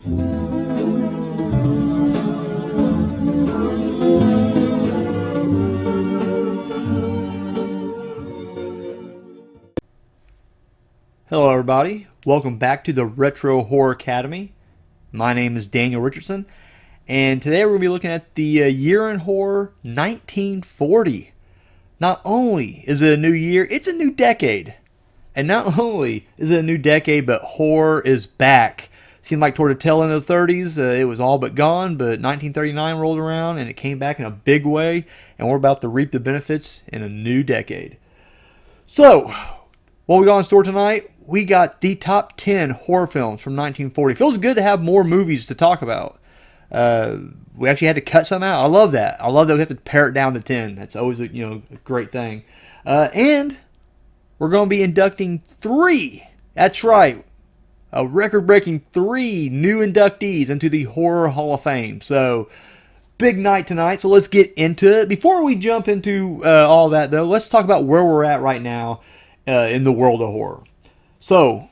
Hello everybody, welcome back to the Retro Horror Academy. My name is Daniel Richardson, and today we're going to be looking at the year in horror 1940. Not only is it a new year, it's a new decade. And not only is it a new decade, but horror is back. Seemed like toward the tail end of the 30s, it was all but gone, but 1939 rolled around and it came back in a big way, and we're about to reap the benefits in a new decade. So, what we got in store tonight? We got the top 10 horror films from 1940. Feels good to have more movies to talk about. We actually had to cut some out. I love that. I love that we have to pare it down to 10. That's always a great thing. And we're going to be inducting 3. That's right. A record-breaking 3 new inductees into the Horror Hall of Fame. So, big night tonight. So let's get into it. Before we jump into all that, though, let's talk about where we're at right now in the world of horror. So,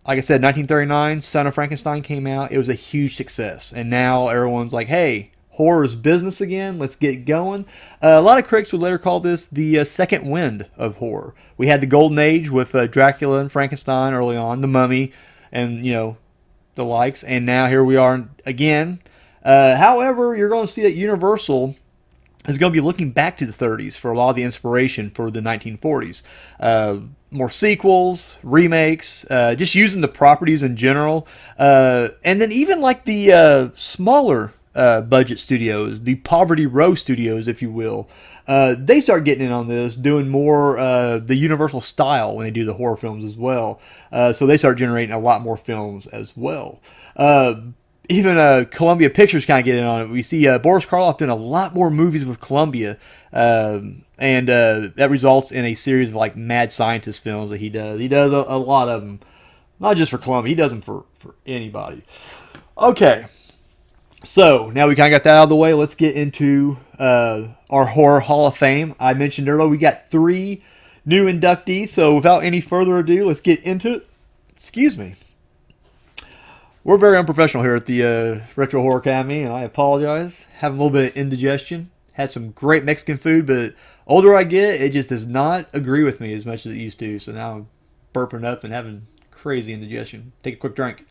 like I said, 1939, Son of Frankenstein came out. It was a huge success. And now everyone's like, hey, horror is business again. Let's get going. A lot of critics would later call this the second wind of horror. We had the golden age with Dracula and Frankenstein early on, The Mummy, and, the likes. And now here we are again. However, you're going to see that Universal is going to be looking back to the 30s for a lot of the inspiration for the 1940s. More sequels, remakes, just using the properties in general. And then even like the smaller budget studios, the Poverty Row studios, if you will, they start getting in on this, doing more the Universal style when they do the horror films as well. So they start generating a lot more films as well. Even Columbia Pictures kind of get in on it. We see Boris Karloff doing a lot more movies with Columbia, and that results in a series of like mad scientist films that he does. He does a lot of them, not just for Columbia. He does them for anybody. Okay, so now we kind of got that out of the way. Let's get into our Horror Hall of Fame. I mentioned earlier we got 3 new inductees. So without any further ado, let's get into it. Excuse me. We're very unprofessional here at the Retro Horror Academy, and I apologize. Having a little bit of indigestion. Had some great Mexican food, but older I get, it just does not agree with me as much as it used to. So now I'm burping up and having crazy indigestion. Take a quick drink.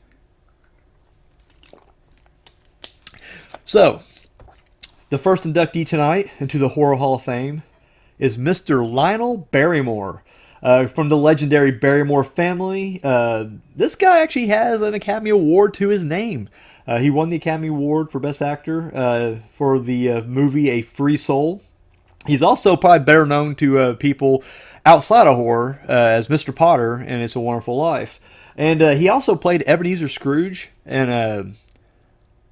So, the first inductee tonight into the Horror Hall of Fame is Mr. Lionel Barrymore. From the legendary Barrymore family. This guy actually has an Academy Award to his name. He won the Academy Award for Best Actor for the movie A Free Soul. He's also probably better known to people outside of horror as Mr. Potter in It's a Wonderful Life. And he also played Ebenezer Scrooge in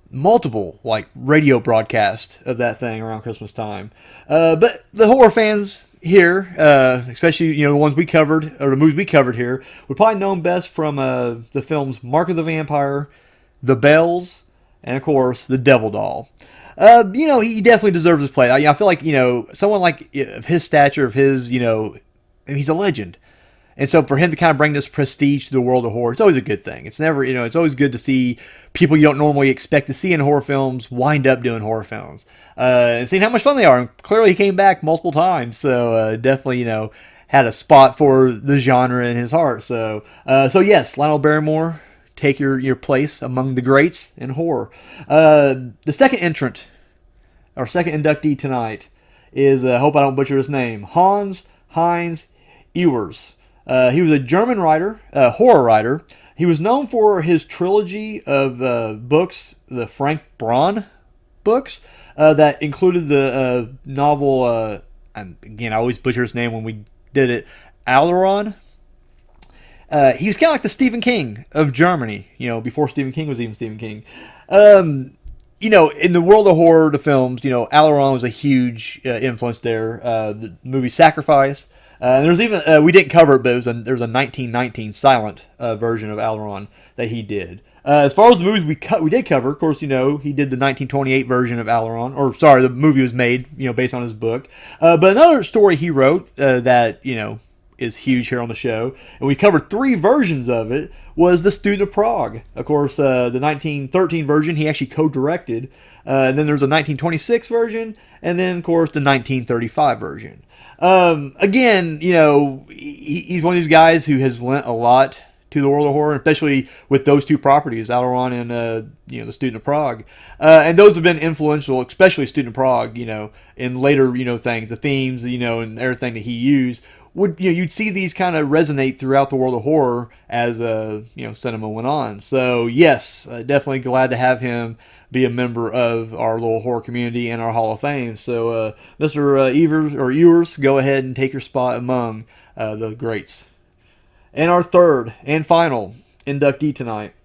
multiple radio broadcasts of that thing around Christmas time. But the horror fans here, especially the ones we covered, or the movies we covered here, would probably know him best from the films Mark of the Vampire, The Bells, and of course The Devil Doll. He definitely deserves his play. I feel like someone like of his stature, of his he's a legend. And so for him to kind of bring this prestige to the world of horror, it's always a good thing. It's never, it's always good to see people you don't normally expect to see in horror films wind up doing horror films. And seeing how much fun they are. And clearly he came back multiple times. So definitely, had a spot for the genre in his heart. So yes, Lionel Barrymore, take your place among the greats in horror. The second entrant, or second inductee tonight, is, I hope I don't butcher his name, Hans Heinz Ewers. He was a German writer, horror writer. He was known for his trilogy of books, the Frank Braun books, that included the novel, again, I always butcher his name when we did it, Alaron. He was kind of like the Stephen King of Germany, before Stephen King was even Stephen King. In the world of horror, the films, Alaron was a huge influence there. The movie Sacrifice. There's even we didn't cover it, but there's a 1919 silent version of Alaron that he did. As far as the movies we did cover, of course, he did the 1928 version of Alaron, or sorry, the movie was made, based on his book. But another story he wrote that is huge here on the show, and we covered 3 versions of it, was The Student of Prague. Of course, the 1913 version he actually co-directed, and then there's a 1926 version, and then, of course, the 1935 version. Again, he's one of these guys who has lent a lot to the world of horror, especially with those 2 properties, Outrun and The Student of Prague, and those have been influential, especially Student of Prague. In later things, the themes, and everything that he used would you'd see these kind of resonate throughout the world of horror as cinema went on. So yes, definitely glad to have him be a member of our little horror community and our Hall of Fame. So Mr. Ewers, go ahead and take your spot among the greats. And our third and final inductee tonight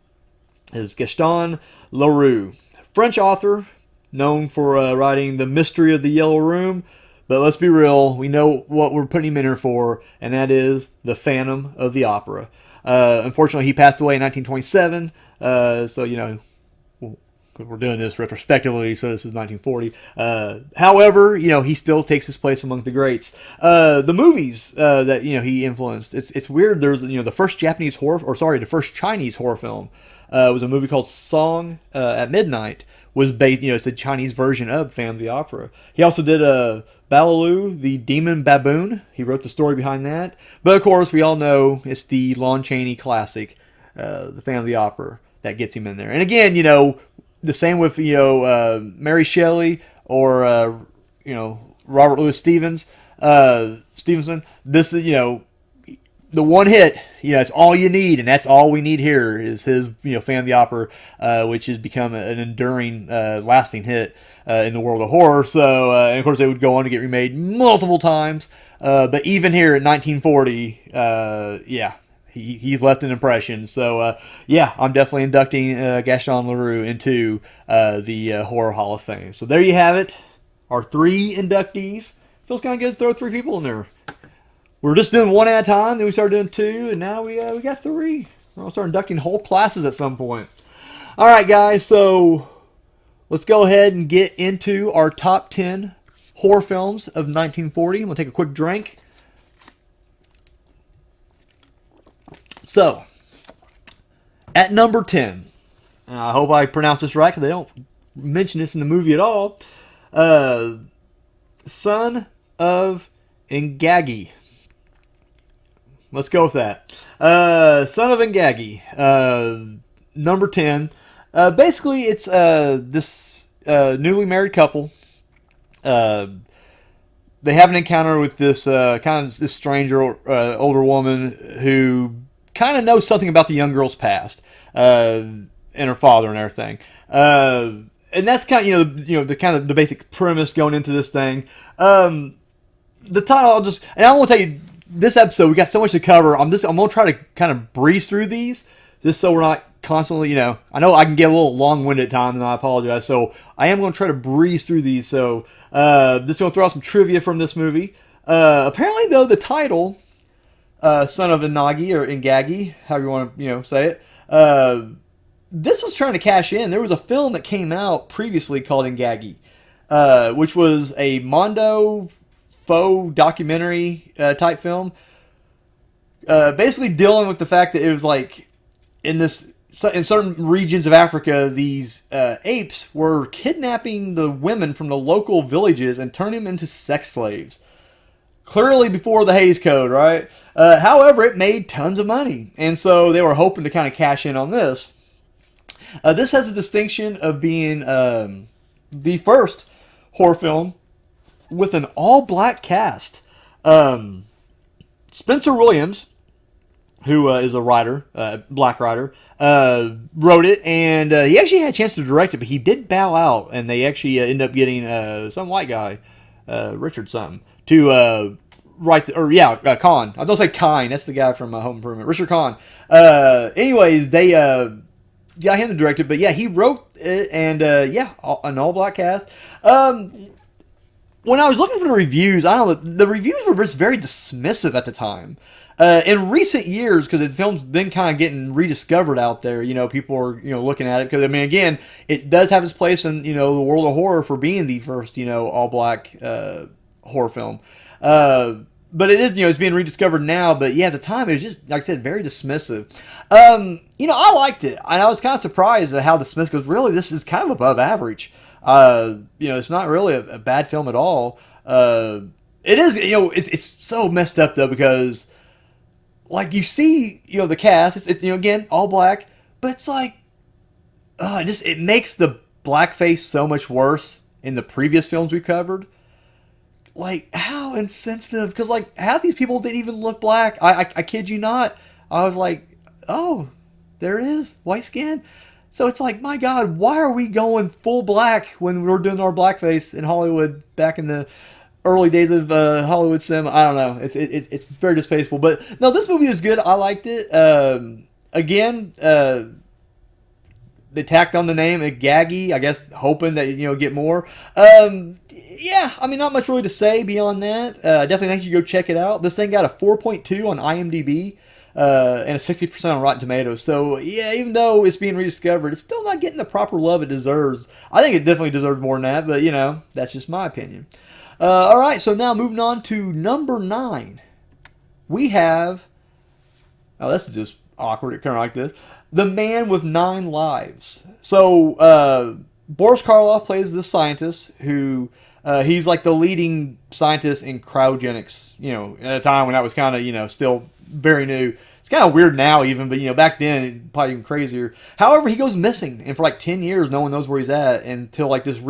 is Gaston Leroux, French author known for writing The Mystery of the Yellow Room. But let's be real, we know what we're putting him in here for, and that is The Phantom of the Opera. Unfortunately, he passed away in 1927, so, we're doing this retrospectively, so this is 1940. However, he still takes his place among the greats. The movies that he influenced, it's weird. There's the first the first Chinese horror film was a movie called Song at Midnight. Was based, it's a Chinese version of Phantom of the Opera. He also did Balaloo, the Demon Baboon. He wrote the story behind that. But of course, we all know it's the Lon Chaney classic, the Phantom of the Opera, that gets him in there. And again, the same with Mary Shelley or Robert Louis Stevenson. This is the one hit. It's all you need, and that's all we need here is his Phantom of the Opera, which has become an enduring, lasting hit in the world of horror. So and of course they would go on to get remade multiple times. But even here in 1940, He left an impression. So, I'm definitely inducting Gaston Leroux into the Horror Hall of Fame. So there you have it. Our 3 inductees. Feels kind of good to throw 3 people in there. We were just doing 1 at a time, then we started doing 2, and now we got 3. We're going to start inducting whole classes at some point. All right, guys, so let's go ahead and get into our top 10 horror films of 1940. I'm going to take a quick drink. So, at number 10, and I hope I pronounce this right because they don't mention this in the movie at all, Son of Ingagi. Let's go with that. Son of Ingagi, number 10. Basically, it's this newly married couple. They have an encounter with this this stranger, older woman who kind of knows something about the young girl's past and her father and everything. And that's kind of the basic premise going into this thing. The title I want to tell you, this episode we got so much to cover. I'm gonna try to kind of breeze through these just so we're not constantly, I know I can get a little long-winded at times, and I apologize. So I am going to try to breeze through these. So just going to throw out some trivia from this movie. Apparently, though, the title, Son of Inagi, or Ingagi, however you want to say it, this was trying to cash in. There was a film that came out previously called Ingagi, which was a Mondo faux documentary type film, basically dealing with the fact that it was like in certain regions of Africa, these apes were kidnapping the women from the local villages and turning them into sex slaves. Clearly before the Hays Code, right? However, it made tons of money, and so they were hoping to kind of cash in on this. This has a distinction of being the first horror film with an all-black cast. Spencer Williams, who is a writer, black writer, wrote it, and he actually had a chance to direct it, but he did bow out, and they actually ended up getting some white guy, Richard something, to write, Kahn. I don't say Kine, that's the guy from Home Improvement, Richard Kahn. Anyways, they got him to direct it, but yeah, he wrote it, and an all-black cast. When I was looking for the reviews, I don't know, the reviews were just very dismissive at the time. In recent years, because the film's been kind of getting rediscovered out there, people are, looking at it. Because, again, it does have its place in, the world of horror for being the first, all-black horror film. but it is, it's being rediscovered now. But yeah, at the time it was just, like I said, very dismissive. I liked it, and I was kind of surprised at how dismissive. Because really, this is kind of above average. It's not really a bad film at all. It is, it's so messed up though, because like you see, the cast, it's again all black, but it's like, it makes the blackface so much worse in the previous films we covered. Like, how insensitive, because like half these people didn't even look black. I kid you not. I was like, oh, there it is, white skin. So it's like, my God, why are we going full black when we were doing our blackface in Hollywood back in the early days of Hollywood cinema? I don't know. It's very distasteful. But no, this movie was good. I liked it. Again, they tacked on the name Gaggy, I guess, hoping that get more. Yeah, I mean, not much really to say beyond that. Definitely think you go check it out. This thing got a 4.2 on IMDb. And a 60% on Rotten Tomatoes. So, yeah, even though it's being rediscovered, it's still not getting the proper love it deserves. I think it definitely deserves more than that, but, that's just my opinion. All right, so now moving on to number 9. We have, this is just awkward, kind of like this, The Man with 9 Lives. So, Boris Karloff plays this scientist who, he's like the leading scientist in cryogenics, at a time when that was kind of, still very new. It's kind of weird now even, but back then probably even crazier. However, he goes missing, and for like 10 years no one knows where he's at until like this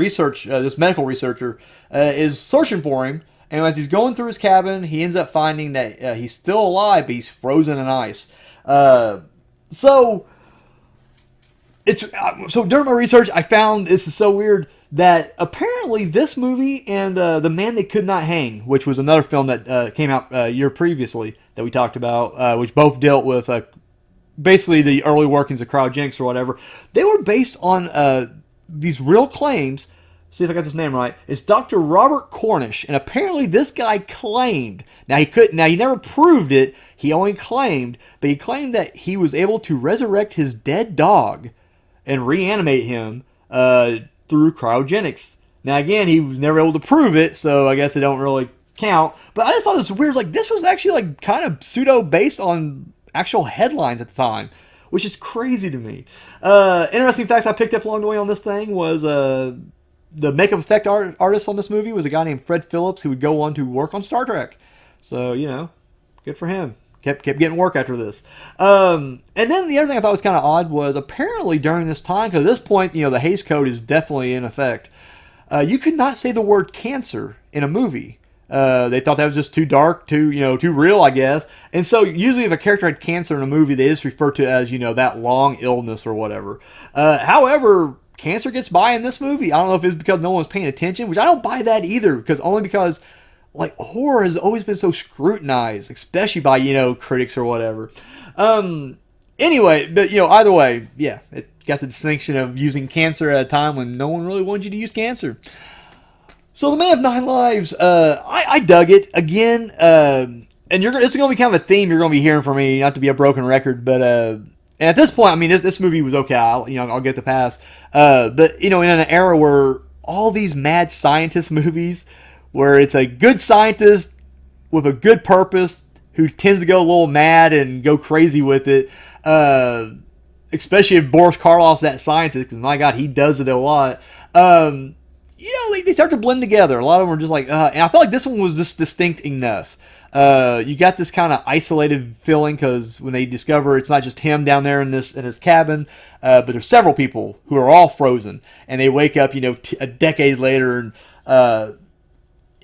medical researcher is searching for him. And as he's going through his cabin, he ends up finding that he's still alive, but he's frozen in ice. So during my research, I found, this is so weird, that apparently this movie and The Man They Could Not Hang, which was another film that came out a year previously that we talked about, which both dealt with basically the early workings of cryogenics or whatever, they were based on these real claims. See if I got this name right. It's Dr. Robert Cornish, and apparently this guy claimed, he never proved it, he only claimed, but he claimed that he was able to resurrect his dead dog and reanimate him through cryogenics. Now again, he was never able to prove it, so I guess it don't really count. But I just thought it was weird. Like, this was actually like kind of pseudo based on actual headlines at the time, which is crazy to me. Interesting facts I picked up along the way on this thing was the makeup effect artist on this movie was a guy named Fred Phillips, who would go on to work on Star Trek. So good for him. Kept getting work after this. And then the other thing I thought was kind of odd was apparently during this time, because at this point, the Hays Code is definitely in effect, you could not say the word cancer in a movie. They thought that was just too dark, too real, I guess. And so usually if a character had cancer in a movie, they just refer to it as, that long illness or whatever. However, cancer gets by in this movie. I don't know if it's because no one was paying attention, which I don't buy that either, because like, horror has always been so scrutinized, especially by, critics or whatever. Anyway, but, either way, yeah, it got the distinction of using cancer at a time when no one really wanted you to use cancer. So, The Man of 9 Lives, I dug it. Again, and it's going to be kind of a theme you're going to be hearing from me, not to be a broken record, but, and at this point, I mean, this movie was okay. I'll get the pass. But, in an era where all these mad scientist movies, where it's a good scientist with a good purpose who tends to go a little mad and go crazy with it, especially if Boris Karloff's that scientist, because my God, he does it a lot. They start to blend together. A lot of them are just like, and I felt like this one was just distinct enough. You got this kind of isolated feeling because when they discover it's not just him down there in his cabin, but there's several people who are all frozen, and they wake up, a decade later, and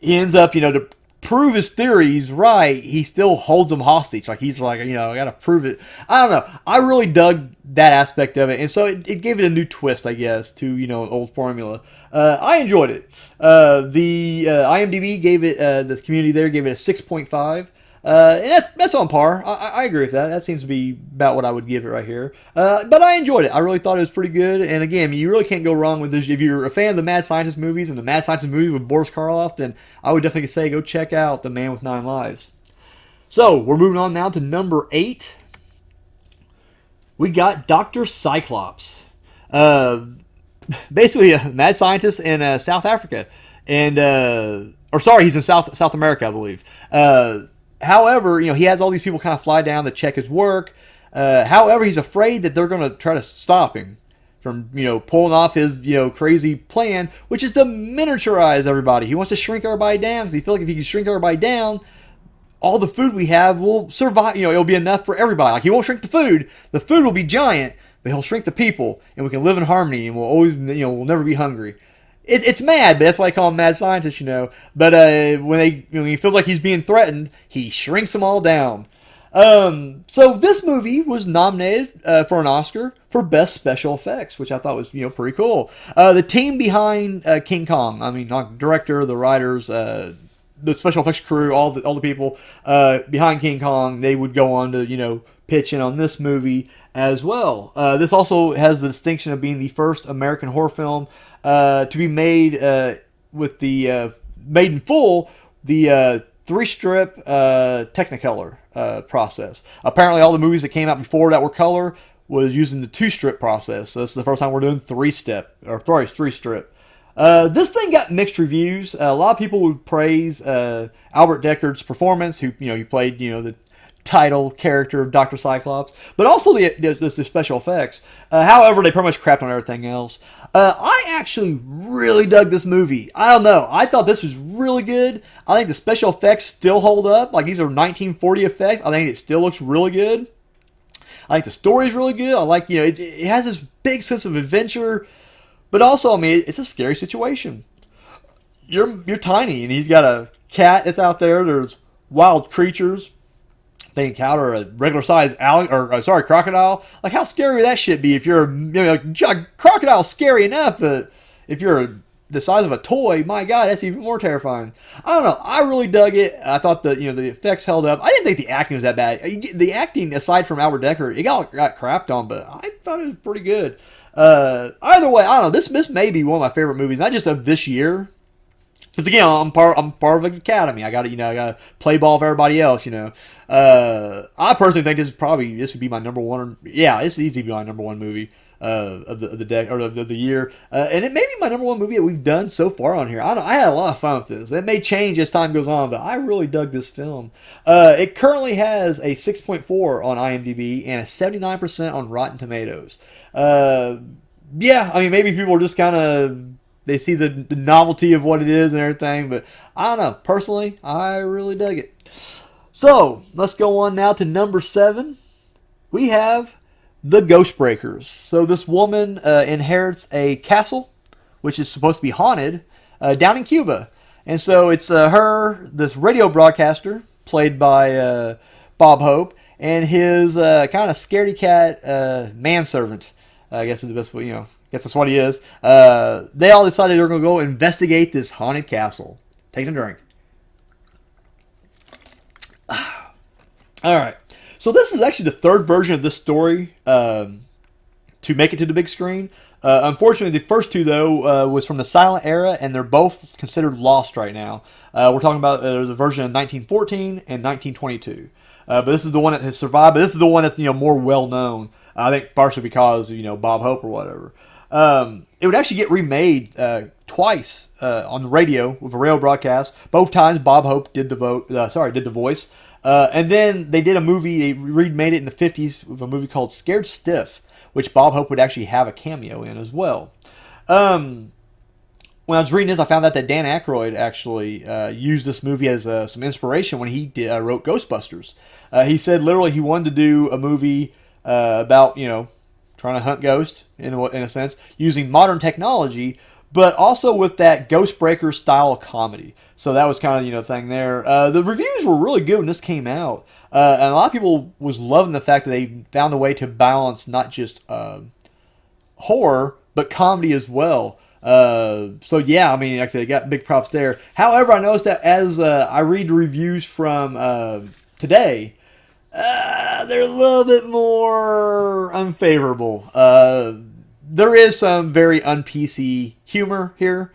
he ends up, to prove his theory he's right, he still holds them hostage. Like, he's like, I gotta prove it. I don't know. I really dug that aspect of it, and so it gave it a new twist, I guess, to, an old formula. I enjoyed it. The IMDb gave it, the community there gave it a 6.5. And that's on par. I agree with that. That seems to be about what I would give it right here. But I enjoyed it. I really thought it was pretty good. And again, you really can't go wrong with this. If you're a fan of the Mad Scientist movies and the Mad Scientist movies with Boris Karloff, then I would definitely say go check out The Man with 9 Lives. So, we're moving on now to number 8. We got Dr. Cyclops. Basically a mad scientist in South Africa. And or sorry, he's in South America, I believe. However, he has all these people kind of fly down to check his work. However, he's afraid that they're going to try to stop him from pulling off his crazy plan, which is to miniaturize everybody. He wants to shrink everybody down because he feels like if he can shrink everybody down, all the food we have will survive. It'll be enough for everybody. Like, he won't shrink the food. The food will be giant, but he'll shrink the people, and we can live in harmony, and we'll always, we'll never be hungry. It's mad, but that's why I call him mad scientist, But when he feels like he's being threatened, he shrinks them all down. So this movie was nominated for an Oscar for Best Special Effects, which I thought was pretty cool. The team behind King Kong, director, the writers, the special effects crew, all the people behind King Kong, they would go on to pitch in on this movie as well. This also has the distinction of being the first American horror film to be made with the made in full the 3-strip Technicolor process. Apparently, all the movies that came out before that were color was using the 2-strip process. So this is the first time we're doing 3-strip. This thing got mixed reviews. A lot of people would praise Albert Deckard's performance, who he played the title character of Dr. Cyclops, but also the special effects. However, they pretty much crapped on everything else. I actually really dug this movie. I don't know. I thought this was really good. I think the special effects still hold up. Like, these are 1940 effects. I think it still looks really good. I think the story's really good. I like, it has this big sense of adventure, but also, it's a scary situation. You're tiny, and he's got a cat that's out there. There's wild creatures. They encounter a regular size crocodile. Like, how scary would that shit be if you're a crocodile's scary enough, but if you're the size of a toy, my God, that's even more terrifying. I don't know. I really dug it. I thought the effects held up. I didn't think the acting was that bad. The acting, aside from Albert Deckard, it got crapped on, but I thought it was pretty good. Either way, I don't know. This may be one of my favorite movies, not just of this year. Because again, I'm part of the academy. I got to play ball for everybody else. I personally think this would be my number one. Yeah, it's easy to be my number one movie of the year, and it may be my number one movie that we've done so far on here. I had a lot of fun with this. It may change as time goes on, but I really dug this film. It currently has a 6.4 on IMDb and a 79% on Rotten Tomatoes. Yeah, maybe people are just kind of. They see the novelty of what it is and everything, but I don't know. Personally, I really dug it. So, let's go on now to number 7. We have The Ghostbreakers. So, this woman inherits a castle, which is supposed to be haunted, down in Cuba. And so, it's this radio broadcaster, played by Bob Hope, and his kind of scaredy cat manservant, I guess is the best way, guess that's what he is. They all decided they're going to go investigate this haunted castle. Taking a drink. All right. So this is actually the third version of this story to make it to the big screen. Unfortunately, the first two, though, was from the silent era, and they're both considered lost right now. We're talking about there's a version of 1914 and 1922. But this is the one that has survived. But this is the one that's more well known. I think partially because Bob Hope or whatever. It would actually get remade twice on the radio with a radio broadcast. Both times Bob Hope did the voice. And then they did a movie. They remade it in the 50s with a movie called Scared Stiff, which Bob Hope would actually have a cameo in as well. When I was reading this, I found out that Dan Aykroyd actually used this movie as some inspiration when he wrote Ghostbusters. He said literally he wanted to do a movie about trying to hunt ghosts in a sense, using modern technology, but also with that Ghostbreaker style of comedy. So that was kind of thing there. The reviews were really good when this came out, and a lot of people was loving the fact that they found a way to balance not just horror but comedy as well. So yeah, actually, they got big props there. However, I noticed that as I read reviews from today. They're a little bit more unfavorable. There is some very un-PC humor here.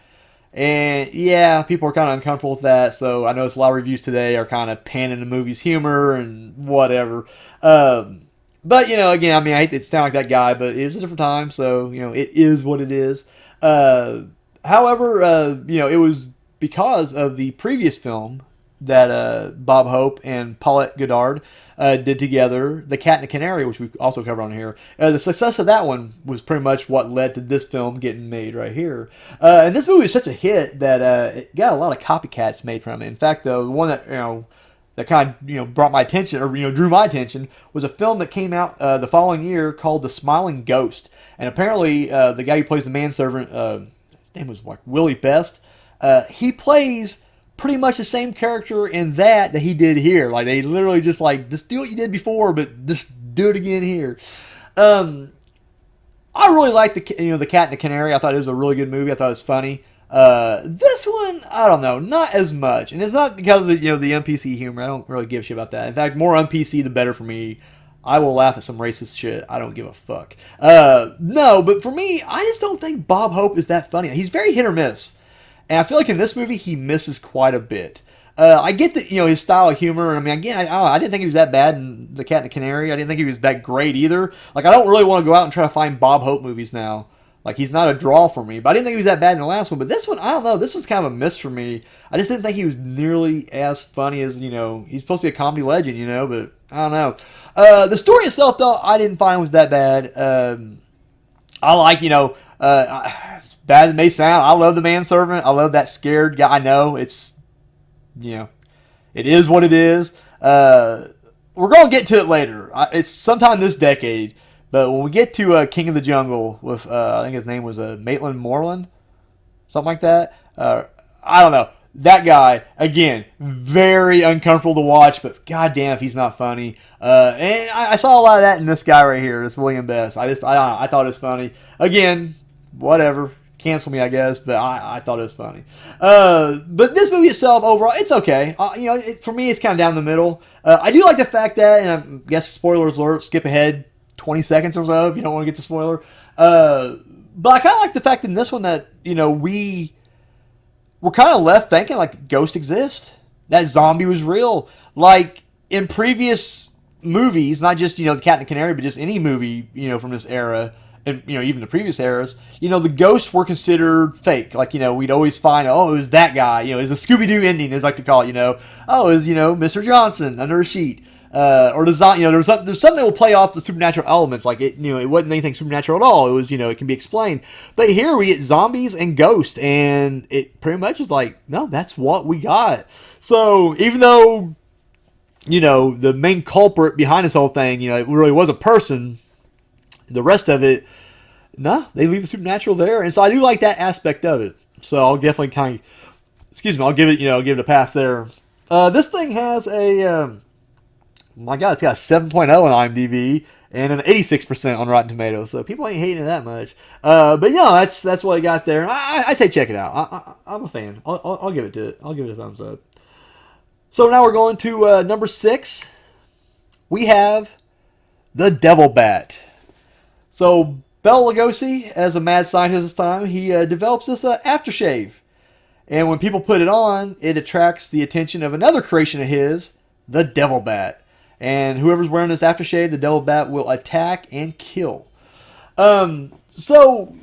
And yeah, people are kind of uncomfortable with that. So I noticed a lot of reviews today are kind of panning the movie's humor and whatever. But, again, I hate to sound like that guy, but it was a different time. So, it is what it is. However, it was because of the previous film that Bob Hope and Paulette Goddard did together, The Cat and the Canary, which we also covered on here. The success of that one was pretty much what led to this film getting made right here. And this movie was such a hit that it got a lot of copycats made from it. In fact, the one that that kind of brought my attention, or drew my attention, was a film that came out the following year called The Smiling Ghost. And apparently, the guy who plays the manservant, his name was like Willie Best. He plays pretty much the same character in that he did here. Like, they literally just do what you did before, but just do it again here. I really liked the Cat and the Canary. I thought it was a really good movie. I thought it was funny. This one, I don't know, not as much, and it's not because of the NPC humor. I don't really give a shit about that. In fact, more NPC the better for me. I will laugh at some racist shit. I don't give a fuck. No, but for me, I just don't think Bob Hope is that funny. He's very hit or miss. And I feel like in this movie, he misses quite a bit. I get that, his style of humor. I mean, again, I didn't think he was that bad in The Cat and the Canary. I didn't think he was that great either. Like, I don't really want to go out and try to find Bob Hope movies now. Like, he's not a draw for me. But I didn't think he was that bad in the last one. But this one, I don't know. This was kind of a miss for me. I just didn't think he was nearly as funny as, he's supposed to be a comedy legend, but I don't know. The story itself, though, I didn't find was that bad. I like, as bad as it may sound, I love the manservant. I love that scared guy. I know it's, it is what it is. We're going to get to it later. It's sometime this decade. But when we get to King of the Jungle with, I think his name was Maitland Moreland, something like that. I don't know. That guy, again, very uncomfortable to watch, but goddamn if he's not funny. And I saw a lot of that in this guy right here, this William Best. I thought it was funny. Again, whatever. Cancel me, I guess, but I thought it was funny. But this movie itself, overall, it's okay. For me, it's kind of down the middle. I do like the fact that, and I guess spoiler alert, skip ahead 20 seconds or so if you don't want to get to spoiler. But I kind of like the fact in this one that, we're kind of left thinking like ghosts exist. That zombie was real. Like in previous movies, not just, The Cat and the Canary, but just any movie, from this era, and, even the previous eras, the ghosts were considered fake. Like, we'd always find, it was that guy, it's the Scooby-Doo ending, as I like to call it, it was, Mr. Johnson under a sheet. Or there's something that will play off the supernatural elements. Like it wasn't anything supernatural at all. It was, it can be explained. But here we get zombies and ghosts, and it pretty much is like, no, that's what we got. So even though, the main culprit behind this whole thing, it really was a person, the rest of it, no, they leave the supernatural there, and so I do like that aspect of it. So I'll definitely I'll give it a pass there. This thing has a. My God, it's got a 7.0 on IMDb and an 86% on Rotten Tomatoes. So people ain't hating it that much. But that's what I got there. I say check it out. I'm a fan. I'll give it to it. I'll give it a thumbs up. So now we're going to number 6. We have the Devil Bat. So Bela Lugosi, as a mad scientist this time, he develops this aftershave. And when people put it on, it attracts the attention of another creation of his, the Devil Bat. And whoever's wearing this aftershave, the Devil Bat will attack and kill. So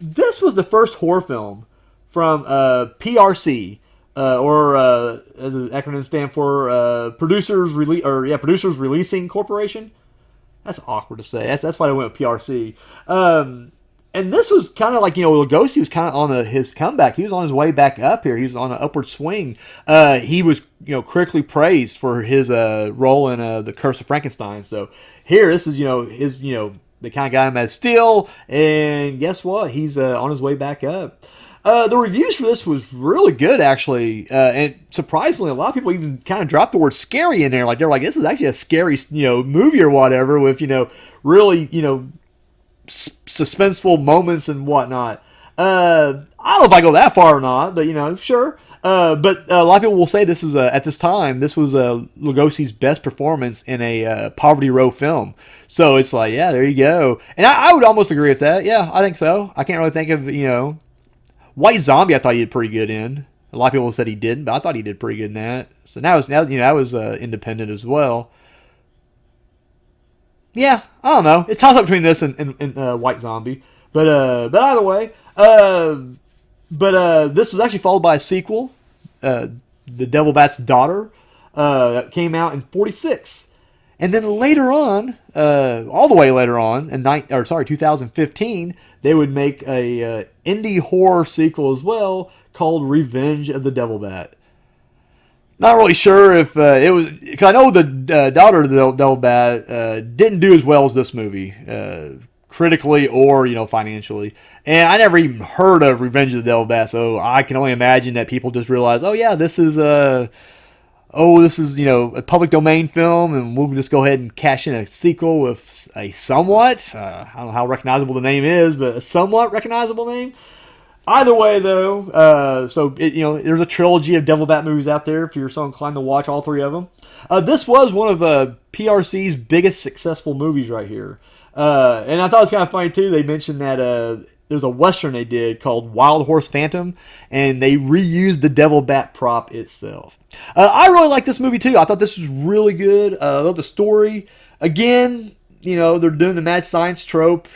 this was the first horror film from PRC, or as the acronym stand for Producers Releasing Corporation. That's awkward to say. That's why I went with PRC. And this was kind of like, Lugosi was kind of on his comeback. He was on his way back up here. He was on an upward swing. He was, critically praised for his role in The Curse of Frankenstein. So here, this is, his, the kind of guy I'm at still. And guess what? He's on his way back up. The reviews for this was really good, actually. And surprisingly, a lot of people even kind of dropped the word scary in there. Like, they're like, this is actually a scary, movie or whatever with, really, suspenseful moments and whatnot. I don't know if I go that far or not, but sure. But a lot of people will say this was at this time this was Lugosi's best performance in a Poverty Row film. So it's like, yeah, there you go. And I would almost agree with that. Yeah, I think so. I can't really think of White Zombie. I thought he did pretty good in. A lot of people said he didn't, but I thought he did pretty good in that. So that was independent as well. Yeah, I don't know. It's toss up between this and White Zombie, but either way, this was actually followed by a sequel the Devil Bat's daughter, that came out in '46. And then later on, all the way later on, in 2015, they would make a indie horror sequel as well called Revenge of the Devil Bat. Not really sure if it was, because I know the daughter of the Devil Bat didn't do as well as this movie, critically or financially. And I never even heard of Revenge of the Devil Bat, so I can only imagine that people just realized, oh yeah, this is a public domain film, and we'll just go ahead and cash in a sequel with a somewhat, I don't know how recognizable the name is, but a somewhat recognizable name. Either way, though, there's a trilogy of Devil Bat movies out there if you're so inclined to watch all three of them. This was one of PRC's biggest successful movies right here. And I thought it was kind of funny, too. They mentioned that there's a Western they did called Wild Horse Phantom, and they reused the Devil Bat prop itself. I really like this movie, too. I thought this was really good. I love the story. Again, they're doing the mad science trope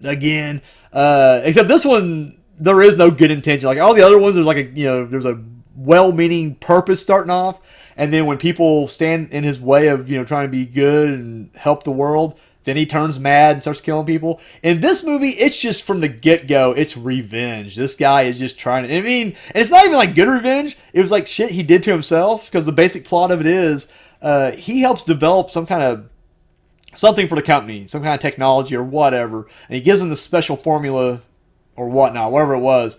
again. Except this one, there is no good intention. Like all the other ones, there's a well-meaning purpose starting off, and then when people stand in his way of trying to be good and help the world, then he turns mad and starts killing people. In this movie, it's just from the get-go, it's revenge. This guy is just trying to, and it's not even like good revenge. It was like shit he did to himself, because the basic plot of it is he helps develop some kind of something for the company, some kind of technology or whatever, and he gives them the special formula or whatnot, whatever it was.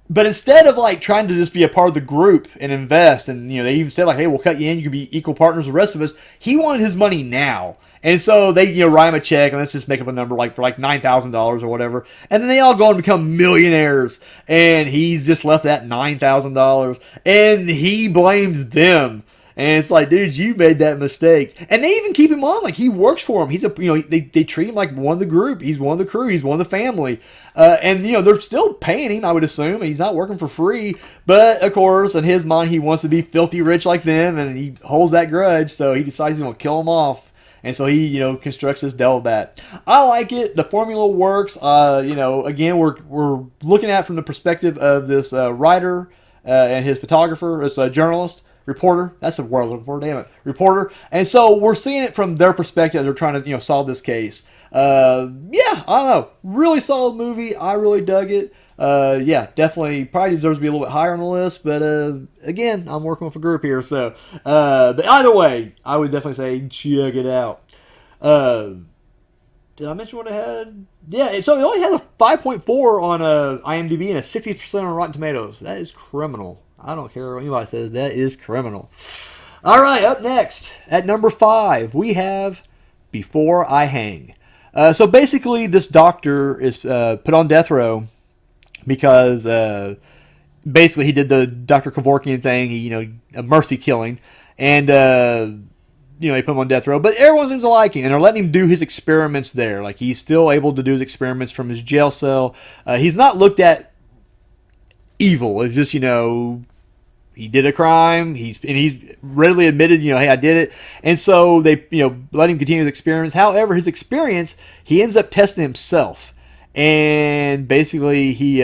But instead of trying to just be a part of the group and invest, and they even said hey, we'll cut you in, you can be equal partners with the rest of us. He wanted his money now, and so they write him a check, and let's just make up a number for $9,000 or whatever, and then they all go and become millionaires, and he's just left that $9,000, and he blames them. And it's like, dude, you made that mistake. And they even keep him on, he works for him. He's they treat him like one of the group. He's one of the crew. He's one of the family. And they're still paying him, I would assume. He's not working for free. But of course, in his mind, he wants to be filthy rich like them, and he holds that grudge. So he decides he's going to kill them off. And so he, constructs this Devil Bat. I like it. The formula works. Again, we're looking at it from the perspective of this writer and his photographer. It's a journalist. Reporter, that's the word I'm looking for, damn it. Reporter. And so we're seeing it from their perspective. They're trying to, solve this case. I don't know. Really solid movie. I really dug it. Definitely probably deserves to be a little bit higher on the list. But again, I'm working with a group here. So, but either way, I would definitely say check it out. Did I mention what it had? Yeah, so it only has a 5.4 on IMDb and a 60% on Rotten Tomatoes. That is criminal. I don't care what anybody says. That is criminal. All right, up next, at number 5, we have Before I Hang. So basically, this doctor is put on death row because basically he did the Dr. Kevorkian thing, a mercy killing, and they put him on death row. But everyone seems to like him, and they're letting him do his experiments there. He's still able to do his experiments from his jail cell. He's not looked at evil. It's just, he did a crime. He's readily admitted, hey, I did it. And so they, let him continue his experiments. However, his experience, he ends up testing himself. And basically he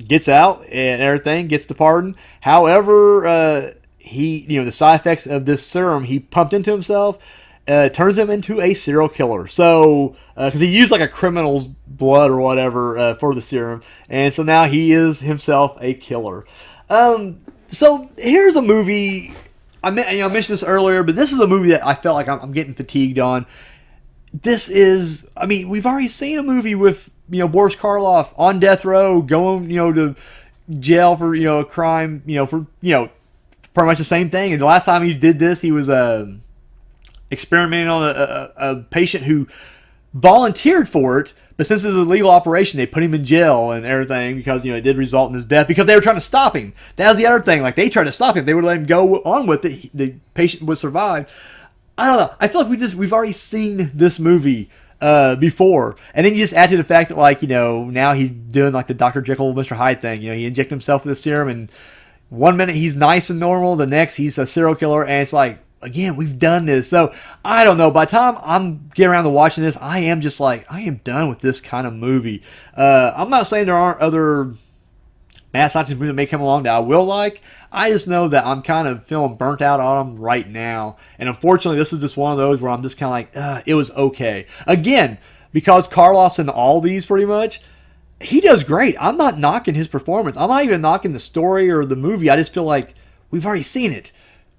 gets out and everything, gets the pardon. However, the side effects of this serum he pumped into himself turns him into a serial killer. So, because he used a criminal's blood or whatever for the serum. And so now he is himself a killer. So here's a movie. I mentioned this earlier, but this is a movie that I felt like I'm getting fatigued on. This is, we've already seen a movie with, Boris Karloff on death row, going, to jail for, a crime, for, pretty much the same thing. And the last time he did this, he was experimenting on a patient who volunteered for it, but since it's a legal operation, they put him in jail and everything because, it did result in his death because they were trying to stop him. That was the other thing. They tried to stop him. They would let him go on with it. The patient would survive. I don't know. I feel like we've already seen this movie before. And then you just add to the fact that, now he's doing the Dr. Jekyll, Mr. Hyde thing. He injected himself with the serum, and one minute he's nice and normal, the next he's a serial killer, and it's again, we've done this. So, I don't know. By the time I'm getting around to watching this, I am just I am done with this kind of movie. I'm not saying there aren't other Mass Scientist movie that may come along that I will like. I just know that I'm kind of feeling burnt out on them right now. And unfortunately, this is just one of those where I'm just kind of like, it was okay. Again, because Karloff's in all these pretty much, he does great. I'm not knocking his performance. I'm not even knocking the story or the movie. I just feel like we've already seen it.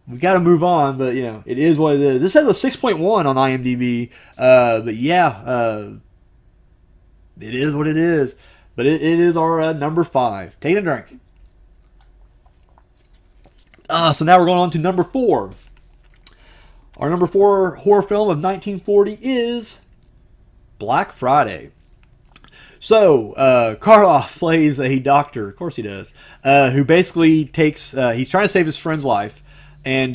We've got to move on, but, it is what it is. This has a 6.1 on IMDb, but yeah, it is what it is. But it is our number 5. Take a drink. So now we're going on to number 4. Our number 4 horror film of 1940 is Black Friday. So, Karloff plays a doctor, of course he does, who basically he's trying to save his friend's life, and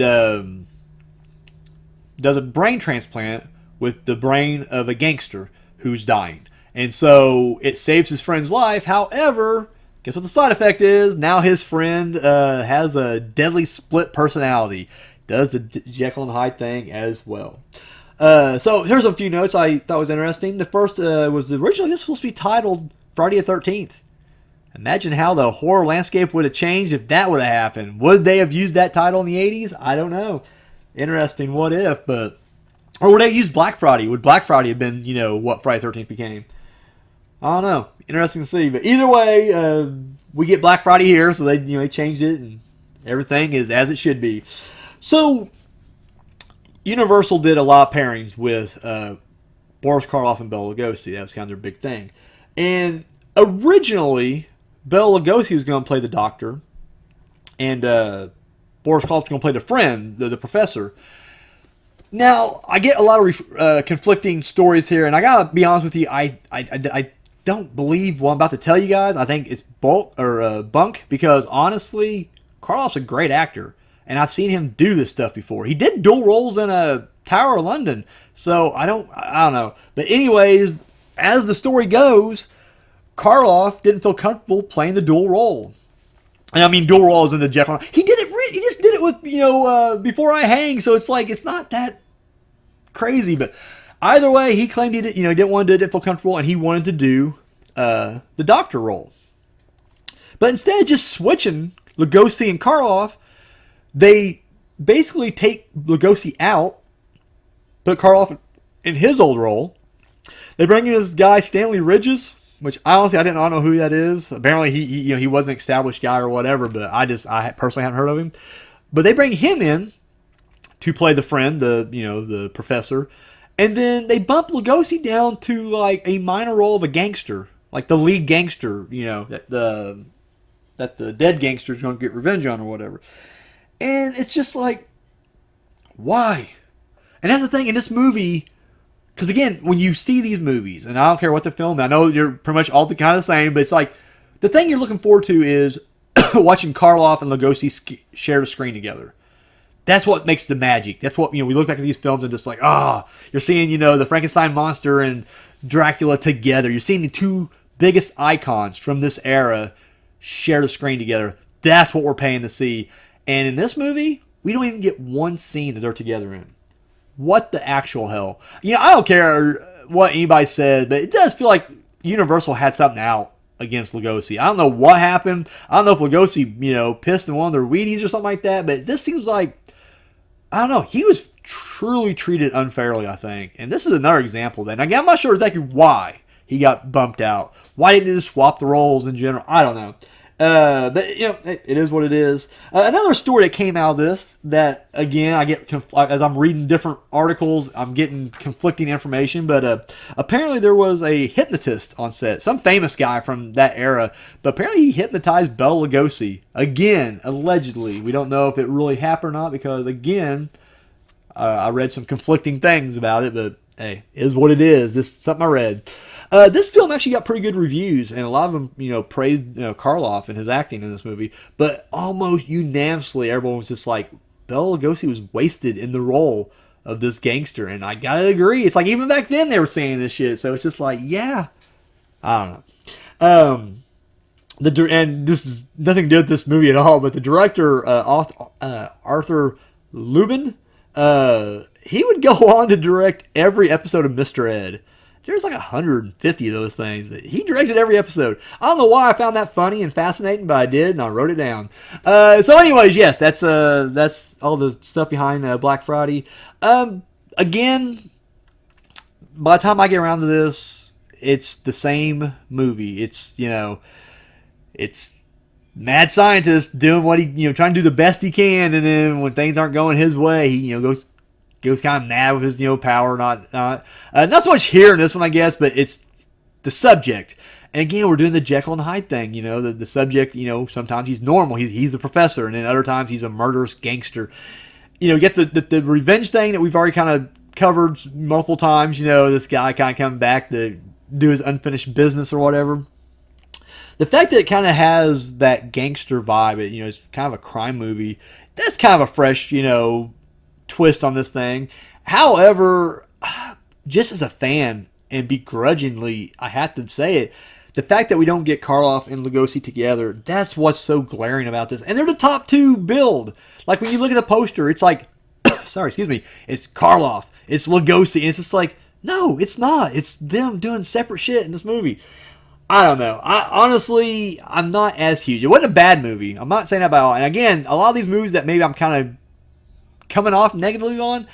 does a brain transplant with the brain of a gangster who's dying. And so it saves his friend's life. However, guess what the side effect is? Now his friend has a deadly split personality. Does the Jekyll and Hyde thing as well. So here's a few notes I thought was interesting. The first was originally this was supposed to be titled Friday the 13th. Imagine how the horror landscape would have changed if that would have happened. Would they have used that title in the 80s? I don't know. Interesting what if, or would they use Black Friday? Would Black Friday have been, what Friday the 13th became? I don't know. Interesting to see. But either way, we get Black Friday here, so they changed it, and everything is as it should be. So, Universal did a lot of pairings with Boris Karloff and Bela Lugosi. That was kind of their big thing. And originally, Bela Lugosi was going to play the doctor, and Boris Karloff was going to play the friend, the professor. Now, I get a lot of conflicting stories here, and I gotta be honest with you, I don't believe what I'm about to tell you guys. I think it's bunk, because honestly, Karloff's a great actor, and I've seen him do this stuff before. He did dual roles in a Tower of London, so I don't know. But anyways, as the story goes, Karloff didn't feel comfortable playing the dual role. And I mean, dual role is in the Jekyll. He did it. He just did it with Before I Hang. So it's like it's not that crazy. But either way, he claimed he didn't want to do it, didn't feel comfortable, and he wanted to do the doctor role. But instead of just switching Lugosi and Karloff, they basically take Lugosi out, put Karloff in his old role. They bring in this guy Stanley Ridges, which I don't know who that is. Apparently he wasn't an established guy or whatever, but I personally haven't heard of him. But they bring him in to play the friend, the professor, and then they bump Lugosi down to like a minor role of a gangster, like the lead gangster, that the dead gangster is going to get revenge on or whatever. And it's just like, why? And that's the thing in this movie. Because again, when you see these movies, and I don't care what they're filming, I know you're pretty much all kind of the same, but it's like the thing you're looking forward to is watching Karloff and Lugosi share the screen together. That's what makes the magic. That's what we look back at these films and just like, you're seeing the Frankenstein monster and Dracula together. You're seeing the two biggest icons from this era share the screen together. That's what we're paying to see. And in this movie, we don't even get one scene that they're together in. What the actual hell? I don't care what anybody said, but it does feel like Universal had something out against Lugosi. I don't know what happened. I don't know if Lugosi, pissed in one of their Wheaties or something like that, but this seems like, I don't know, he was truly treated unfairly, I think. And this is another example of that. Now, again, I'm not sure exactly why he got bumped out. Why didn't they just swap the roles in general? I don't know. But it is what it is. Another story that came out of this that again I get as I'm reading different articles, I'm getting conflicting information. But apparently there was a hypnotist on set, some famous guy from that era. But apparently he hypnotized Bela Lugosi again, allegedly. We don't know if it really happened or not because again, I read some conflicting things about it. But hey, it is what it is. This is something I read. This film actually got pretty good reviews, and a lot of them, praised Karloff and his acting in this movie. But almost unanimously, everyone was just like, Bela Lugosi was wasted in the role of this gangster, and I gotta agree. It's like even back then they were saying this shit, so it's just like, yeah, I don't know. And this is nothing to do with this movie at all, but the director Arthur Lubin, he would go on to direct every episode of Mr. Ed. there's like 150 of those things. He directed every episode. I don't know why I found that funny and fascinating, but I did, and I wrote it down. So, anyways, yes, that's all the stuff behind Black Friday. Again, by the time I get around to this, it's the same movie. It's it's mad scientist doing what he trying to do the best he can, and then when things aren't going his way, he goes kind of mad with his power. Not so much here in this one, I guess, but it's the subject. And again, we're doing the Jekyll and Hyde thing. The subject. Sometimes he's normal. He's the professor, and then other times he's a murderous gangster. Get the revenge thing that we've already kind of covered multiple times. This guy kind of coming back to do his unfinished business or whatever. The fact that it kind of has that gangster vibe, it's kind of a crime movie. That's kind of a fresh, twist on this thing. However, just as a fan and begrudgingly, I have to say it, the fact that we don't get Karloff and Lugosi together, that's what's so glaring about this. And they're the top two billed. Like when you look at the poster, it's like, it's Karloff, it's Lugosi, and it's just like, no, it's not. It's them doing separate shit in this movie. I don't know. I'm not as huge. It wasn't a bad movie. I'm not saying that by all. And again, a lot of these movies that maybe I'm kind of coming off negatively on,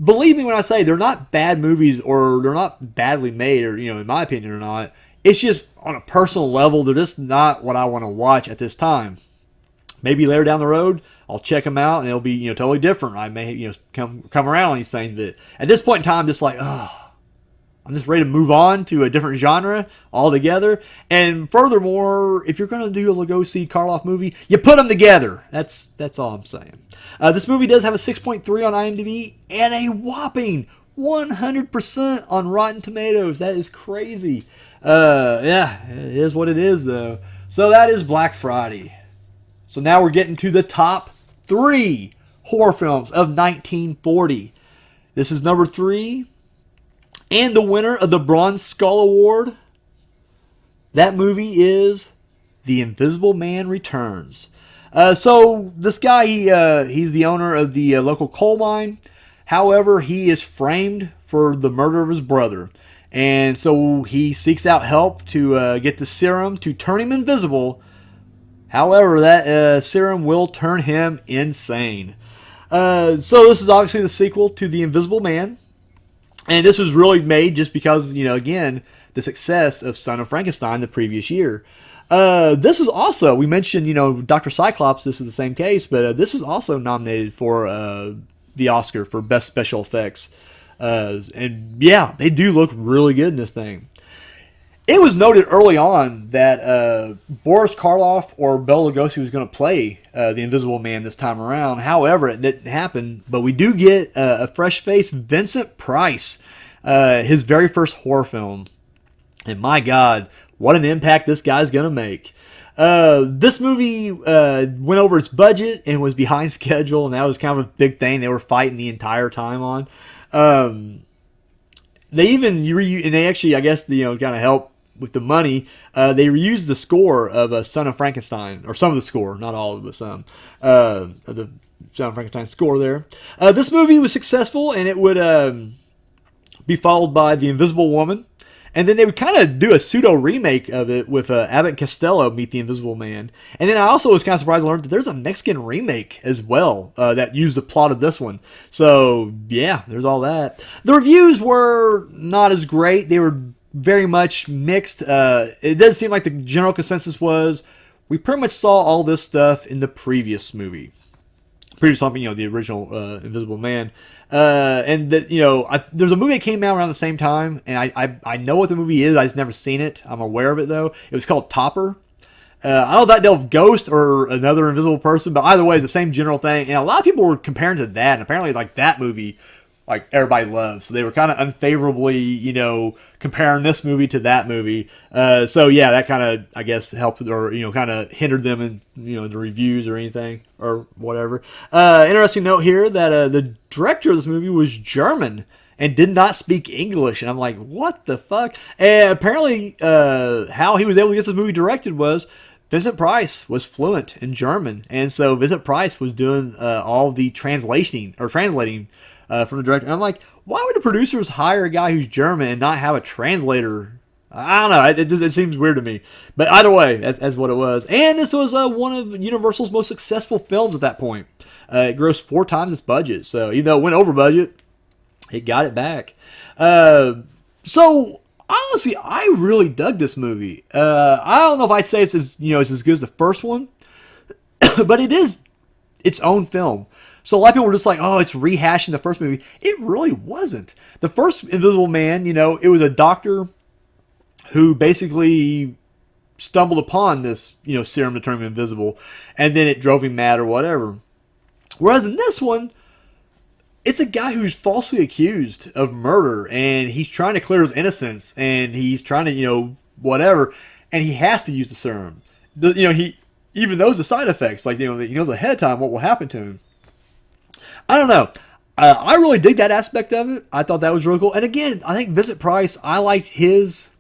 believe me when I say they're not bad movies or they're not badly made or, in my opinion or not. It's just on a personal level, they're just not what I want to watch at this time. Maybe later down the road, I'll check them out and it'll be, totally different. I may, come around on these things. But at this point in time, just like, I'm just ready to move on to a different genre altogether. And furthermore, if you're going to do a Lugosi Karloff movie, you put them together. That's all I'm saying. This movie does have a 6.3 on IMDb and a whopping 100% on Rotten Tomatoes. That is crazy. Yeah, it is what it is, though. So that is Black Friday. So now we're getting to the top 3 horror films of 1940. This is number 3. And the winner of the Bronze Skull Award, that movie is The Invisible Man Returns. So this guy, he's the owner of the local coal mine. However, he is framed for the murder of his brother. And so he seeks out help to get the serum to turn him invisible. However, that serum will turn him insane. So this is obviously the sequel to The Invisible Man. And this was really made just because, again, the success of Son of Frankenstein the previous year. This was also, we mentioned, Dr. Cyclops, this was the same case, but this was also nominated for the Oscar for Best Special Effects. And yeah, they do look really good in this thing. It was noted early on that Boris Karloff or Bela Lugosi was going to play the Invisible Man this time around. However, it didn't happen. But we do get a fresh-faced Vincent Price, his very first horror film. And my God, what an impact this guy's going to make. This movie went over its budget and was behind schedule, and that was kind of a big thing they were fighting the entire time on. They even, and they actually, I guess, kind of helped with the money. They reused the score of Son of Frankenstein, or some of the score, not all of it, but some of the Son of Frankenstein score there. This movie was successful, and it would be followed by The Invisible Woman. And then they would kind of do a pseudo remake of it with Abbott and Costello meet the Invisible Man. And then I also was kind of surprised to learn that there's a Mexican remake as well that used the plot of this one. So yeah, there's all that. The reviews were not as great. They were very much mixed. It does seem like the general consensus was we pretty much saw all this stuff in the previous movie. The original Invisible Man. And that there's a movie that came out around the same time, and I know what the movie is. I just never seen it. I'm aware of it though. It was called Topper. I don't know if that dealt with Ghost or another invisible person, but either way, it's the same general thing. And a lot of people were comparing to that, and apparently, like that movie, like everybody loves. So they were kind of unfavorably, comparing this movie to that movie. So yeah, that kind of, I guess, helped or kind of hindered them in the reviews or anything or whatever. Interesting note here that the director of this movie was German and did not speak English, and I'm like, what the fuck? And apparently, how he was able to get this movie directed was Vincent Price was fluent in German, and so Vincent Price was doing all the translating from the director. And I'm like, why would the producers hire a guy who's German and not have a translator? I don't know. It seems weird to me. But either way, that's what it was. And this was one of Universal's most successful films at that point. It grossed 4 times its budget. So even though it went over budget, it got it back. So honestly, I really dug this movie. I don't know if I'd say it's as good as the first one, but it is its own film. So a lot of people were just like, oh, it's rehashing the first movie. It really wasn't. The first Invisible Man, it was a doctor who basically stumbled upon this, serum to turn him invisible, and then it drove him mad or whatever. Whereas in this one, it's a guy who's falsely accused of murder, and he's trying to clear his innocence, and he's trying to, whatever, and he has to use the serum. He even knows the side effects, like, he knows ahead of time what will happen to him. I don't know. I really dig that aspect of it. I thought that was really cool. And again, I think Vincent Price, I liked his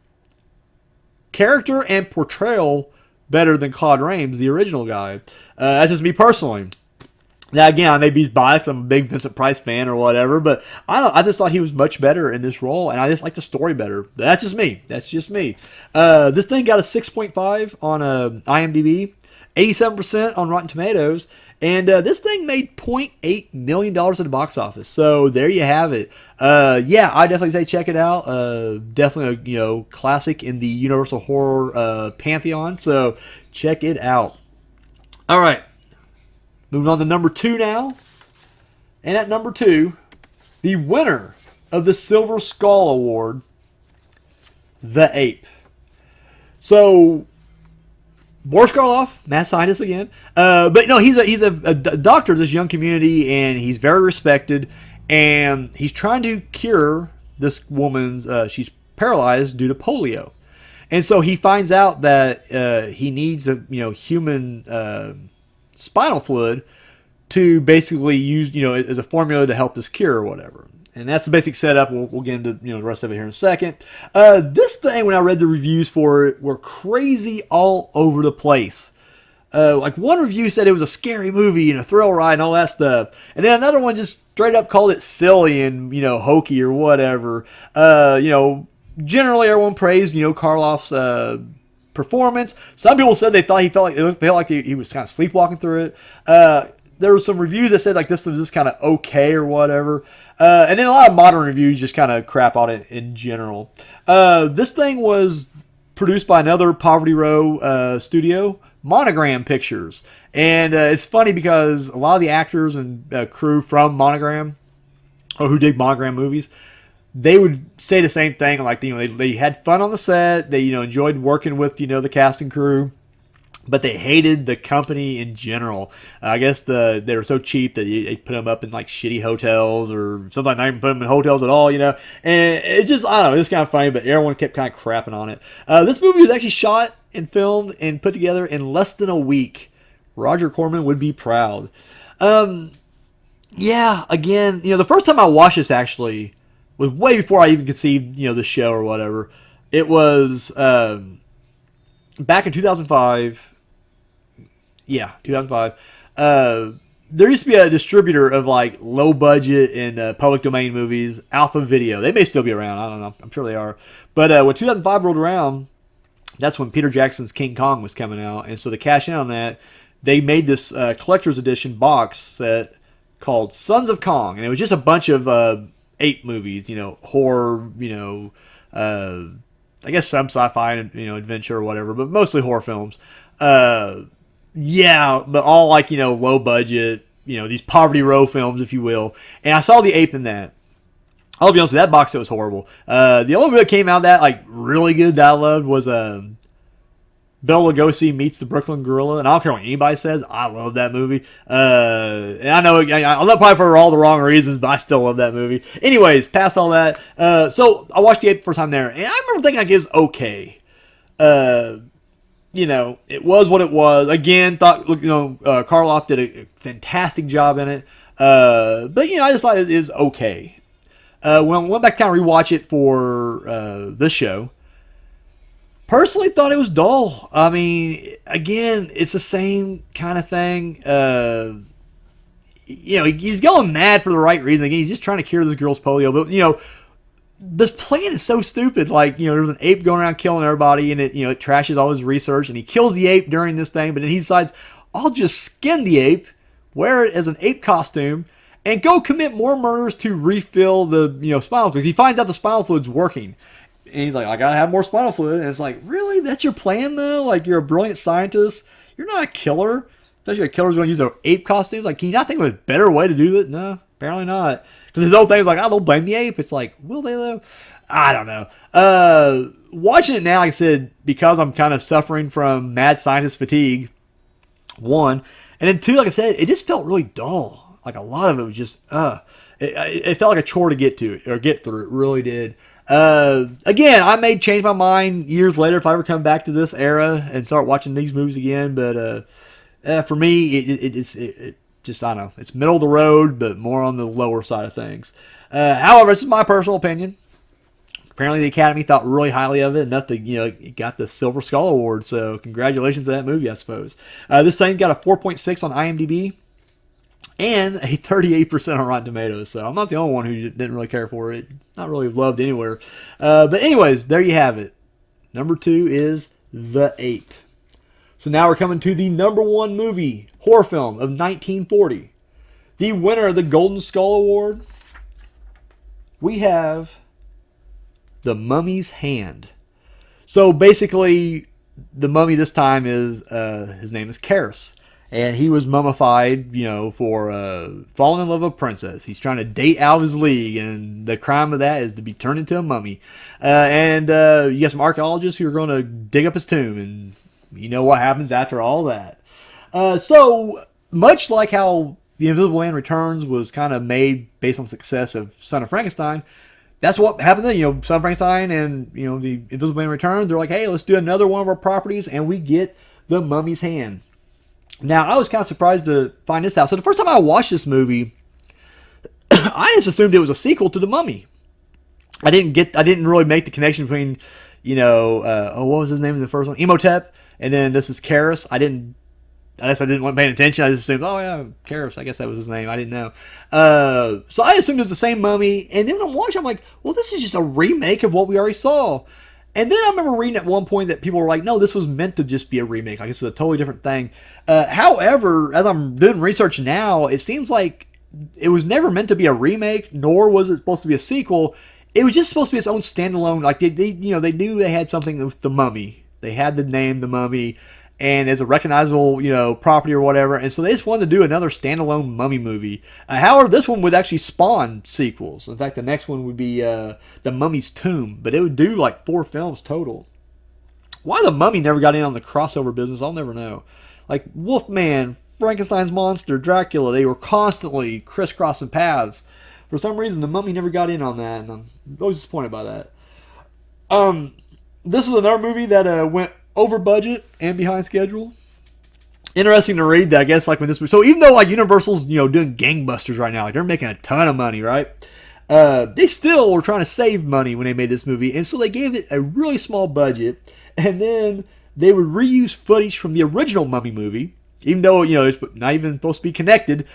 character and portrayal better than Claude Rains, the original guy. That's just me personally. Now, again, I may be biased. I'm a big Vincent Price fan or whatever, but I just thought he was much better in this role, and I just like the story better. But that's just me. This thing got a 6.5 on IMDb, 87% on Rotten Tomatoes, and this thing made $0.8 million at the box office. So there you have it. Yeah, I definitely say check it out. Definitely a classic in the Universal horror pantheon. So check it out. All right, moving on to number 2 now. And at number 2, the winner of the Silver Skull Award, The Ape. So Boris Karloff, mad scientist again. But no, he's a doctor of this young community, and he's very respected. And he's trying to cure this woman's, she's paralyzed due to polio. And so he finds out that he needs a human spinal fluid to basically use, as a formula to help this cure or whatever. And that's the basic setup. We'll get into the rest of it here in a second. This thing, when I read the reviews for it, were crazy all over the place. Like one review said it was a scary movie and a thrill ride and all that stuff, and then another one just straight up called it silly and hokey or whatever. Generally everyone praised Karloff's performance. Some people said they thought it felt like he was kind of sleepwalking through it. There were some reviews that said like this was just kind of okay or whatever. And then a lot of modern reviews just kind of crap on it in general. This thing was produced by another Poverty Row studio, Monogram Pictures. And it's funny because a lot of the actors and crew from Monogram, or who did Monogram movies, they would say the same thing. Like, they had fun on the set. They, enjoyed working with, the cast and crew. But they hated the company in general. I guess they were so cheap that they put them up in like shitty hotels, or sometimes not even put them in hotels at all, And it's just, I don't know, it's kind of funny, but everyone kept kind of crapping on it. This movie was actually shot and filmed and put together in less than a week. Roger Corman would be proud. Yeah, again, the first time I watched this actually was way before I even conceived, the show or whatever. It was back in 2005. Yeah, 2005. There used to be a distributor of like low budget and public domain movies, Alpha Video. They may still be around. I don't know. I'm sure they are. But when 2005 rolled around, that's when Peter Jackson's King Kong was coming out. And so to cash in on that, they made this collector's edition box set called Sons of Kong. And it was just a bunch of ape movies, horror, I guess some sci-fi and, adventure or whatever, but mostly horror films. Yeah, but all like, low budget, these Poverty Row films, if you will. And I saw the ape in that. I'll be honest, that box set was horrible. The only movie that came out of that, like, really good that I loved was Bela Lugosi Meets the Brooklyn Gorilla. And I don't care what anybody says, I love that movie. And I know I love probably for all the wrong reasons, but I still love that movie. Anyways, past all that. So I watched the ape the first time there, and I remember thinking like it was okay. It was what it was. Again, thought Karloff did a fantastic job in it. But I just thought it was okay. When I went back to kind of rewatch it for this show, personally thought it was dull. I mean, again, it's the same kind of thing. he's going mad for the right reason. Again, he's just trying to cure this girl's polio. But, this plan is so stupid. Like, there's an ape going around killing everybody, and it trashes all his research, and he kills the ape during this thing, but then he decides, I'll just skin the ape, wear it as an ape costume, and go commit more murders to refill the, spinal fluid. He finds out the spinal fluid's working. And he's like, I gotta have more spinal fluid. And it's like, really? That's your plan, though? Like, you're a brilliant scientist. You're not a killer. Especially a killer's going to use their ape costumes. Like, can you not think of a better way to do that? No, apparently not. Because his whole thing is like, they'll blame the ape. It's like, will they, though? I don't know. Watching it now, like I said, because I'm kind of suffering from mad scientist fatigue, one. And then two, like I said, it just felt really dull. Like, a lot of it was just, it felt like a chore to get to, or get through. It really did. Again, I may change my mind years later if I ever come back to this era and start watching these movies again. But for me, it just, I don't know. It's middle of the road, but more on the lower side of things. However, this is my personal opinion. Apparently, the Academy thought really highly of it, enough to, it got the Silver Skull Award. So, congratulations to that movie, I suppose. This thing got a 4.6 on IMDb and a 38% on Rotten Tomatoes. So, I'm not the only one who didn't really care for it. Not really loved anywhere. But anyways, there you have it. Number 2 is The Ape. So now we're coming to the number 1 movie, horror film of 1940. The winner of the Golden Skull Award. We have The Mummy's Hand. So basically, the mummy this time is, his name is Karras. And he was mummified, for falling in love with a princess. He's trying to date out of his league, and the crime of that is to be turned into a mummy. And you got some archaeologists who are going to dig up his tomb, and you know what happens after all that. So, much like how The Invisible Man Returns was kind of made based on the success of Son of Frankenstein, that's what happened then. Son of Frankenstein and, The Invisible Man Returns, they're like, hey, let's do another one of our properties, and we get The Mummy's Hand. Now, I was kind of surprised to find this out. So, the first time I watched this movie, I just assumed it was a sequel to The Mummy. I didn't really make the connection between, what was his name in the first one? Imhotep. And then this is Karras. I guess I didn't want paying attention. I just assumed, oh yeah, Karras. I guess that was his name. I didn't know. So I assumed it was the same mummy. And then when I'm watching, I'm like, well, this is just a remake of what we already saw. And then I remember reading at one point that people were like, no, this was meant to just be a remake. Like, it's a totally different thing. However, as I'm doing research now, it seems like it was never meant to be a remake, nor was it supposed to be a sequel. It was just supposed to be its own standalone. Like, they knew they had something with the mummy. They had the name The Mummy, and as a recognizable, property or whatever. And so they just wanted to do another standalone mummy movie. However, this one would actually spawn sequels. In fact, the next one would be The Mummy's Tomb, but it would do like 4 films total. Why The Mummy never got in on the crossover business, I'll never know. Like Wolfman, Frankenstein's monster, Dracula, they were constantly crisscrossing paths. For some reason, The Mummy never got in on that, and I'm always disappointed by that. This is another movie that went over budget and behind schedule. Interesting to read that, I guess, like when this was. So even though like Universal's, doing gangbusters right now, like they're making a ton of money, right? They still were trying to save money when they made this movie, and so they gave it a really small budget, and then they would reuse footage from the original Mummy movie, even though it's not even supposed to be connected.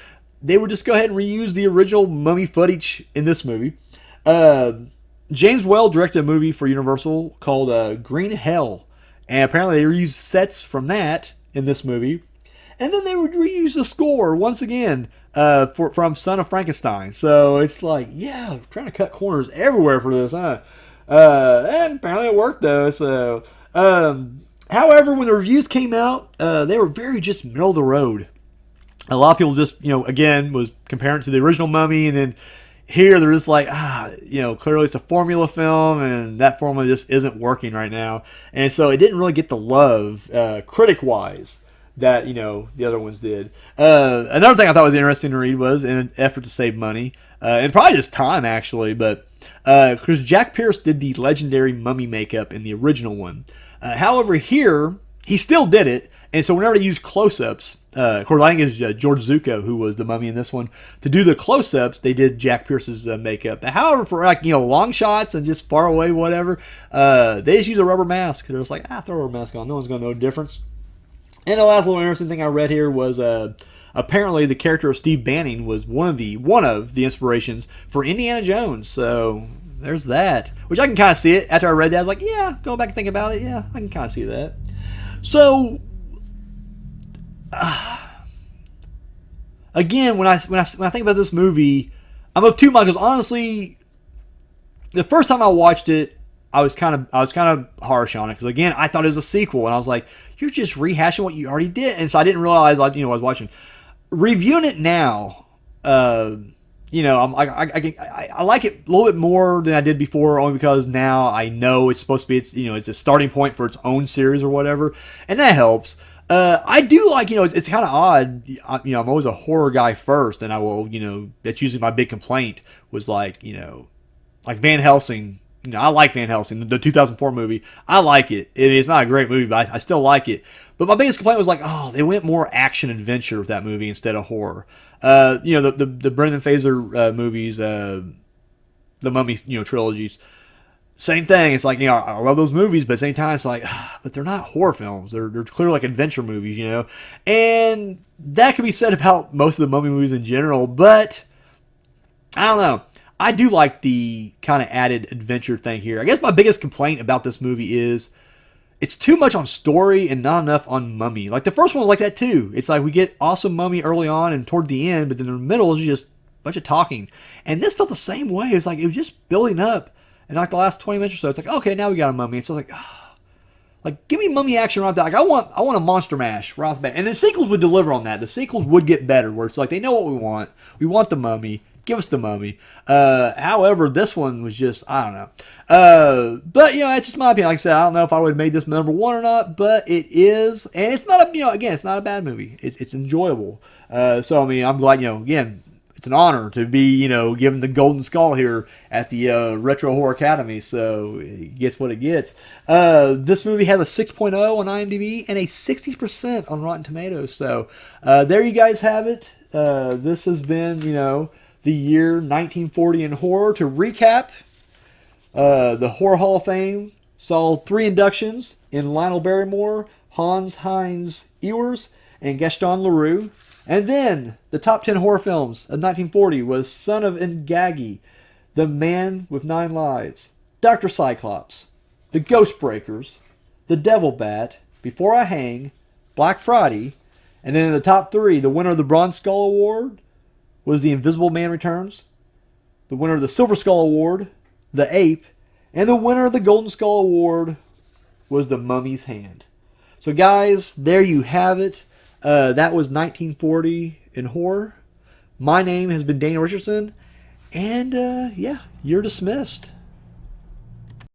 They would just go ahead and reuse the original Mummy footage in this movie. James Whale directed a movie for Universal called Green Hell, and apparently they reused sets from that in this movie. And then they would reuse the score once again from Son of Frankenstein. So it's like, yeah, trying to cut corners everywhere for this, huh? And apparently it worked though. So, however, when the reviews came out, they were very just middle of the road. A lot of people just, again, was comparing it to the original Mummy, and then here they're just like, clearly it's a formula film, and that formula just isn't working right now. And so it didn't really get the love, critic-wise, that, the other ones did. Another thing I thought was interesting to read was, in an effort to save money, and probably just time, actually, but because Jack Pierce did the legendary mummy makeup in the original one. However, here, he still did it, and so whenever they used close-ups, of course, I think it was George Zucco who was the mummy in this one. To do the close-ups, they did Jack Pierce's makeup. However, for long shots and just far away, whatever, they just use a rubber mask. They're just like, throw a rubber mask on. No one's going to know the difference. And the last little interesting thing I read here was apparently the character of Steve Banning was one of the inspirations for Indiana Jones. So there's that, which I can kind of see it. After I read that, I was like, yeah, going back and think about it, yeah, I can kind of see that. So again, when I think about this movie, I'm of two minds. Because honestly, the first time I watched it, I was kind of harsh on it because again I thought it was a sequel and I was like, you're just rehashing what you already did, and so I didn't realize what I was watching. Reviewing it now, I like it a little bit more than I did before, only because now I know it's supposed to be it's a starting point for its own series or whatever, and that helps. I do like, it's kind of odd. I'm always a horror guy first, and I will, that's usually my big complaint was like Van Helsing. I like Van Helsing, the 2004 movie. I like it. It's not a great movie, but I still like it. But my biggest complaint was like, oh, they went more action adventure with that movie instead of horror. The Brendan Fraser movies, the Mummy, trilogies. Same thing. It's like, I love those movies, but at the same time, it's like, but they're not horror films. They're clearly like adventure movies, And that can be said about most of the Mummy movies in general, but I don't know. I do like the kind of added adventure thing here. I guess my biggest complaint about this movie is it's too much on story and not enough on Mummy. Like the first one was like that too. It's like we get awesome Mummy early on and toward the end, but then in the middle is just a bunch of talking. And this felt the same way. It was like it was just building up. And like the last 20 minutes or so, it's like, okay, now we got a Mummy. It's like, like give me Mummy action right there. Like I want a Monster Mash right off the bat. And the sequels would deliver on that. The sequels would get better, where it's like they know what we want. We want the Mummy. Give us the Mummy. However, this one was just, I don't know. But, it's just my opinion. Like I said, I don't know if I would have made this number one or not, but it is. And it's not again, it's not a bad movie. It's enjoyable. So, I'm glad, again, it's an honor to be, given the Golden Skull here at the Retro Horror Academy. So, it gets what it gets. This movie has a 6.0 on IMDb and a 60% on Rotten Tomatoes. So, there you guys have it. This has been, the year 1940 in horror. To recap, the Horror Hall of Fame saw 3 inductions in Lionel Barrymore, Hans Heinz Ewers, and Gaston Leroux. And then the top 10 horror films of 1940 was Son of Ngagi, The Man with 9 Lives, Dr. Cyclops, The Ghost Breakers, The Devil Bat, Before I Hang, Black Friday, and then in the top 3, the winner of the Bronze Skull Award was The Invisible Man Returns, the winner of the Silver Skull Award, The Ape, and the winner of the Golden Skull Award was The Mummy's Hand. So guys, there you have it. That was 1940 in horror. My name has been Daniel Richardson, and you're dismissed.